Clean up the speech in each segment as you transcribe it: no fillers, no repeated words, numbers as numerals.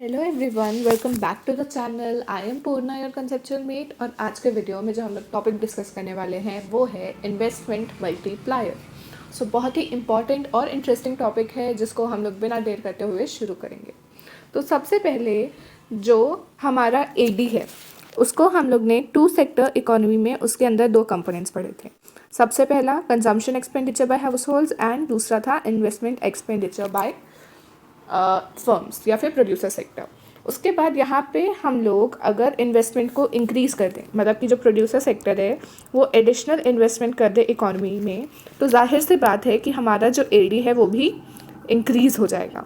Hello everyone, welcome back to the channel. I am Purna, your conceptual mate. और आज के video में जो हम लोग टॉपिक डिस्कस करने वाले हैं वो है इन्वेस्टमेंट मल्टीप्लायर। सो बहुत ही इंपॉर्टेंट और इंटरेस्टिंग टॉपिक है जिसको हम लोग बिना देर करते हुए शुरू करेंगे। तो सबसे पहले जो हमारा एडी है उसको हम लोग ने टू सेक्टर इकोनॉमी में उसके अंदर दो कंपोनेंट्स पढ़े थे। सबसे पहला consumption expenditure bye house holds and दूसरा था इन्वेस्टमेंट एक्सपेंडिचर बाय फर्म्स या फिर प्रोड्यूसर सेक्टर। उसके बाद यहाँ पे हम लोग अगर इन्वेस्टमेंट को इंक्रीज़ कर दें, मतलब कि जो प्रोड्यूसर सेक्टर है वो एडिशनल इन्वेस्टमेंट कर दे इकोनॉमी में, तो जाहिर सी बात है कि हमारा जो एडी है वो भी इंक्रीज़ हो जाएगा।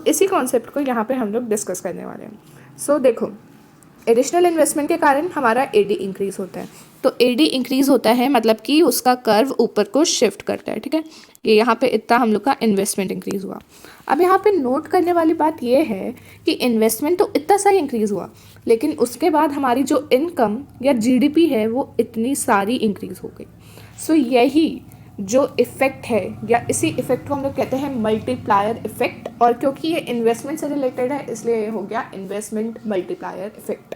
इसी कॉन्सेप्ट को यहाँ पे हम लोग डिस्कस करने वाले हैं। देखो, एडिशनल इन्वेस्टमेंट के कारण हमारा एडी इंक्रीज़ होता है। तो एडी इंक्रीज़ होता है मतलब कि उसका कर्व ऊपर को शिफ्ट करता है। ठीक है, ये यहाँ पे इतना हम लोग का इन्वेस्टमेंट इंक्रीज़ हुआ। अब यहाँ पे नोट करने वाली बात ये है कि इन्वेस्टमेंट तो इतना सा ही इंक्रीज़ हुआ, लेकिन उसके बाद हमारी जो इनकम या जीडीपी है वो इतनी सारी इंक्रीज़ हो गई। यही जो इफ़ेक्ट है या इसी इफ़ेक्ट को हम लोग कहते हैं मल्टीप्लायर इफ़ेक्ट। और क्योंकि ये इन्वेस्टमेंट से रिलेटेड है इसलिए ये हो गया investment multiplier effect.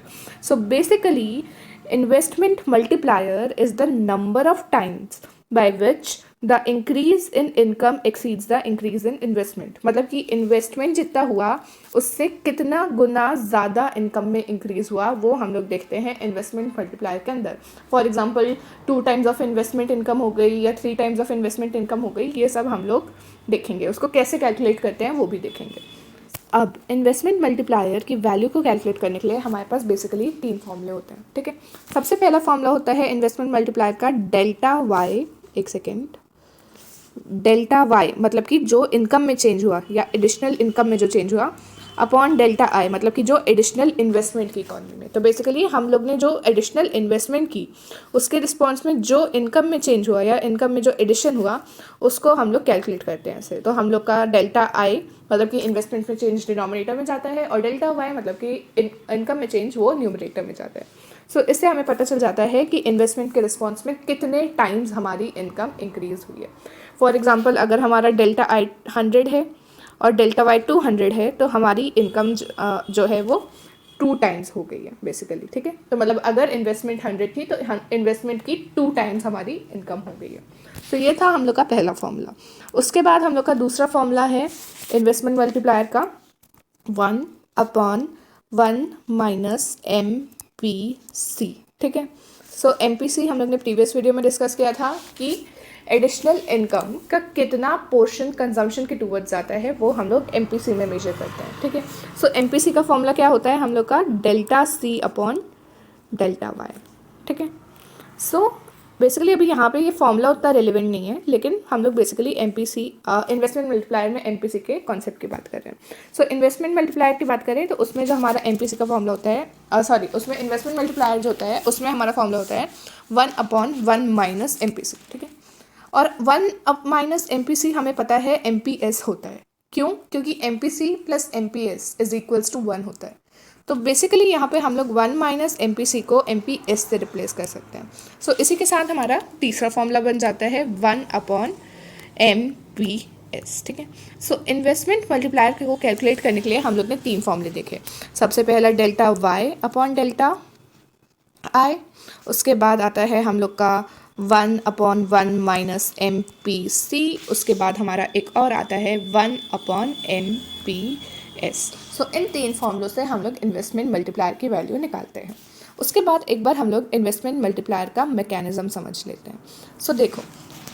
Basically investment multiplier is the number of times by which the increase in income exceeds the increase in investment। मतलब कि इन्वेस्टमेंट जितना हुआ उससे कितना गुना ज़्यादा इनकम में इंक्रीज़ हुआ वो हम लोग देखते हैं इन्वेस्टमेंट मल्टीप्लायर के अंदर। For example 2 times of investment income हो गई या 3 टाइम्स ऑफ इन्वेस्टमेंट इनकम हो गई, ये सब हम लोग देखेंगे। उसको कैसे कैलकुलेट करते हैं वो भी देखेंगे। अब इन्वेस्टमेंट मल्टीप्लायर की वैल्यू को कैलकुलेट करने के लिए हमारे पास बेसिकली 3 फॉर्मूले होते हैं। ठीक है, सबसे पहला फॉर्मूला होता है इन्वेस्टमेंट मल्टीप्लायर का डेल्टा वाई। एक सेकेंड, डेल्टा वाई मतलब कि जो इनकम में चेंज हुआ या एडिशनल इनकम में जो चेंज हुआ अपॉन डेल्टा आई मतलब कि जो एडिशनल इन्वेस्टमेंट की इकोनॉमी में। तो बेसिकली हम लोग ने जो एडिशनल इन्वेस्टमेंट की उसके रिस्पॉन्स में जो इनकम में चेंज हुआ या इनकम में जो एडिशन हुआ उसको हम लोग कैलकुलेट करते हैं ऐसे। तो हम लोग का डेल्टा आई मतलब कि इन्वेस्टमेंट में चेंज डिनोमिनेटर में जाता है और डेल्टा वाई मतलब कि इनकम में चेंज वो न्यूमरेटर में जाता है। इससे हमें पता चल जाता है कि इन्वेस्टमेंट के रिस्पॉन्स में कितने टाइम्स हमारी इनकम इंक्रीज़ हुई है। फॉर एग्जांपल अगर हमारा डेल्टा आई 100 है और डेल्टा वाई 200 है तो हमारी इनकम जो है वो 2 टाइम्स हो गई है बेसिकली। ठीक है, तो मतलब अगर इन्वेस्टमेंट 100 थी तो इन्वेस्टमेंट की 2 टाइम्स हमारी इनकम हो गई है। ये था हम लोग का पहला फॉर्मूला। उसके बाद हम लोग का दूसरा फॉर्मूला है इन्वेस्टमेंट मल्टीप्लायर का 1/1 माइनस MPC। ठीक है, MPC हम लोग ने प्रीवियस वीडियो में डिस्कस किया था कि एडिशनल इनकम का कितना पोर्शन कंजम्पशन के टूवर्ड्स जाता है वो हम लोग MPC में मेजर करते हैं। ठीक है, MPC का फॉर्मूला क्या होता है हम लोग का delta C upon delta Y. ठीक है, बेसिकली अभी यहाँ पे ये फॉर्मूला उतना रेलिवेंट नहीं है, लेकिन हम लोग बेसिकली MPC इन्वेस्टमेंट मल्टीप्लायर में MPC के कॉन्सेप्ट की बात कर रहे हैं। इन्वेस्टमेंट मल्टीप्लायर की बात करें तो उसमें जो हमारा MPC का फॉर्मूला होता है उसमें इन्वेस्टमेंट मल्टीप्लायर जो होता है उसमें हमारा फॉर्मूला होता है 1/1 माइनस MPC। ठीक है, और 1 माइनस MPC हमें पता है MPS होता है। क्यों? क्योंकि MPC plus MPS is equals to 1 होता है। तो बेसिकली यहाँ पे हम लोग 1 माइनस MPC को MPS से रिप्लेस कर सकते हैं। इसी के साथ हमारा तीसरा फॉर्मूला बन जाता है 1/MPS। ठीक है, इन्वेस्टमेंट मल्टीप्लायर को कैलकुलेट करने के लिए हम लोग ने 3 फॉर्मूले देखे। सबसे पहला delta Y upon delta I, उसके बाद आता है हम लोग का 1/1 माइनस MPC, उसके बाद हमारा एक और आता है 1/MPS। इन 3 फॉर्मूलों से हम लोग इन्वेस्टमेंट मल्टीप्लायर की वैल्यू निकालते हैं। उसके बाद एक बार हम लोग इन्वेस्टमेंट मल्टीप्लायर का मैकेनिज्म समझ लेते हैं। देखो,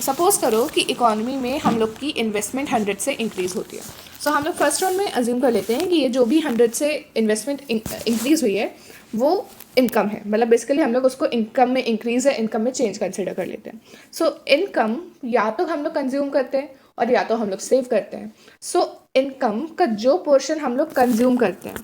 सपोज करो कि इकोनॉमी में हम लोग की इन्वेस्टमेंट 100 से इंक्रीज़ होती है। हम लोग फर्स्ट राउंड में अज्यूम कर लेते हैं कि ये जो भी 100 से इन्वेस्टमेंट इंक्रीज़ हुई है वो इनकम है। मतलब बेसिकली हम लोग उसको इनकम में इंक्रीज़ है इनकम में चेंज कंसिडर कर लेते हैं। इनकम या तो हम लोग कंज्यूम करते हैं और या तो हम लोग सेव करते हैं। इनकम का जो पोर्शन हम लोग कंज्यूम करते हैं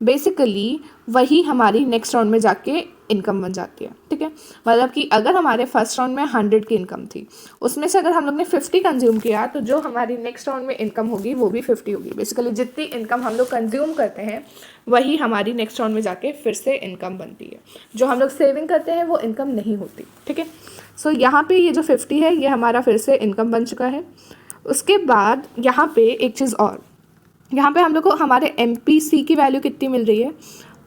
बेसिकली वही हमारी नेक्स्ट राउंड में जाके इनकम बन जाती है। ठीक है, मतलब कि अगर हमारे फर्स्ट राउंड में 100 की इनकम थी, उसमें से अगर हम लोग ने 50 कंज्यूम किया तो जो हमारी नेक्स्ट राउंड में इनकम होगी वो भी 50 होगी। बेसिकली जितनी इनकम हम लोग कंज्यूम करते हैं वही हमारी नेक्स्ट राउंड में जाके फिर से इनकम बनती है। जो हम लोग सेविंग करते हैं वो इनकम नहीं होती। ठीक है, यहाँ पे ये जो 50 है ये हमारा फिर से इनकम बन चुका है। उसके बाद यहाँ पे एक चीज़ और, यहाँ पे हम लोग को हमारे MPC की वैल्यू कितनी मिल रही है,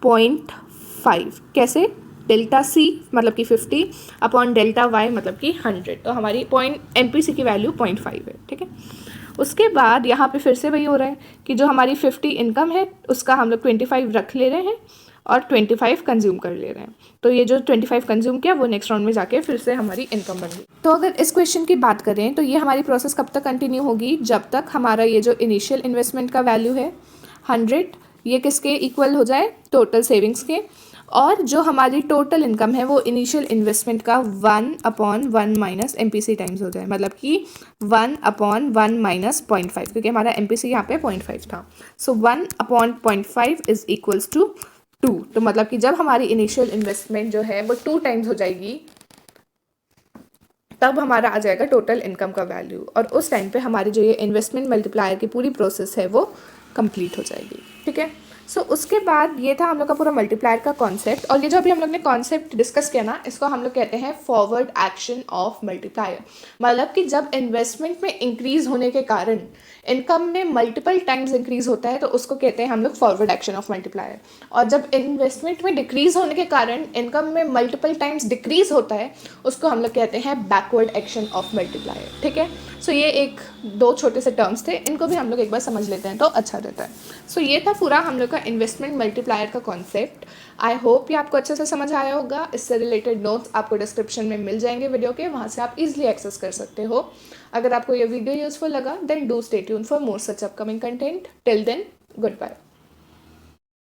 0.5। कैसे, डेल्टा C मतलब कि 50 अपॉन डेल्टा Y मतलब कि 100, तो हमारी MPC की वैल्यू 0.5 है, ठीक है। उसके बाद यहाँ पे फिर से वही हो रहा है कि जो हमारी 50 इनकम है उसका हम लोग 25 रख ले रहे हैं और 25 कंज्यूम कर ले रहे हैं। तो ये जो 25 कंज्यूम किया वो नेक्स्ट राउंड में जाके फिर से हमारी इनकम बन गई। तो अगर इस क्वेश्चन की बात करें तो ये हमारी प्रोसेस कब तक कंटिन्यू होगी, जब तक हमारा ये जो इनिशियल इन्वेस्टमेंट का वैल्यू है 100, ये किसके इक्वल हो जाए, टोटल सेविंग्स के, और जो हमारी टोटल इनकम है वो इनिशियल इन्वेस्टमेंट का 1/1 माइनस MPC टाइम्स हो जाए, मतलब कि 1/1 माइनस 0.5, क्योंकि हमारा MPC यहाँ पे 0.5 था। सो 1/0.5 इज इक्वल्स टू 2। तो मतलब कि जब हमारी इनिशियल इन्वेस्टमेंट जो है वो 2 टाइम्स हो जाएगी तब हमारा आ जाएगा टोटल इनकम का वैल्यू, और उस टाइम पे हमारी जो ये इन्वेस्टमेंट मल्टीप्लायर की पूरी प्रोसेस है वो कंप्लीट हो जाएगी, ठीक है। सो उसके बाद ये था हम लोग का पूरा मल्टीप्लायर का कॉन्सेप्ट, और ये जो अभी हम लोग ने कॉन्सेप्ट डिस्कस किया ना, इसको हम लोग कहते हैं फॉरवर्ड एक्शन ऑफ मल्टीप्लायर। मतलब कि जब इन्वेस्टमेंट में इंक्रीज होने के कारण इनकम में मल्टीपल टाइम्स इंक्रीज होता है तो उसको कहते हैं हम लोग फॉरवर्ड एक्शन ऑफ मल्टीप्लायर, और जब इन्वेस्टमेंट में डिक्रीज होने के कारण इनकम में मल्टीपल टाइम्स डिक्रीज होता है उसको हम लोग कहते हैं बैकवर्ड एक्शन ऑफ मल्टीप्लायर, ठीक है। सो ये एक दो छोटे से टर्म्स थे, इनको भी हम लोग एक बार समझ लेते हैं तो अच्छा रहता है। सो ये था पूरा हम लोग का इन्वेस्टमेंट मल्टीप्लायर का कॉन्सेप्ट। आई होप ये आपको अच्छे से समझ आया होगा। इससे रिलेटेड नोट्स आपको डिस्क्रिप्शन में मिल जाएंगे वीडियो के, वहाँ से आप इजीली एक्सेस कर सकते हो। अगर आपको ये वीडियो यूजफुल लगा then do stay tune for more such upcoming content. Till then, good bye.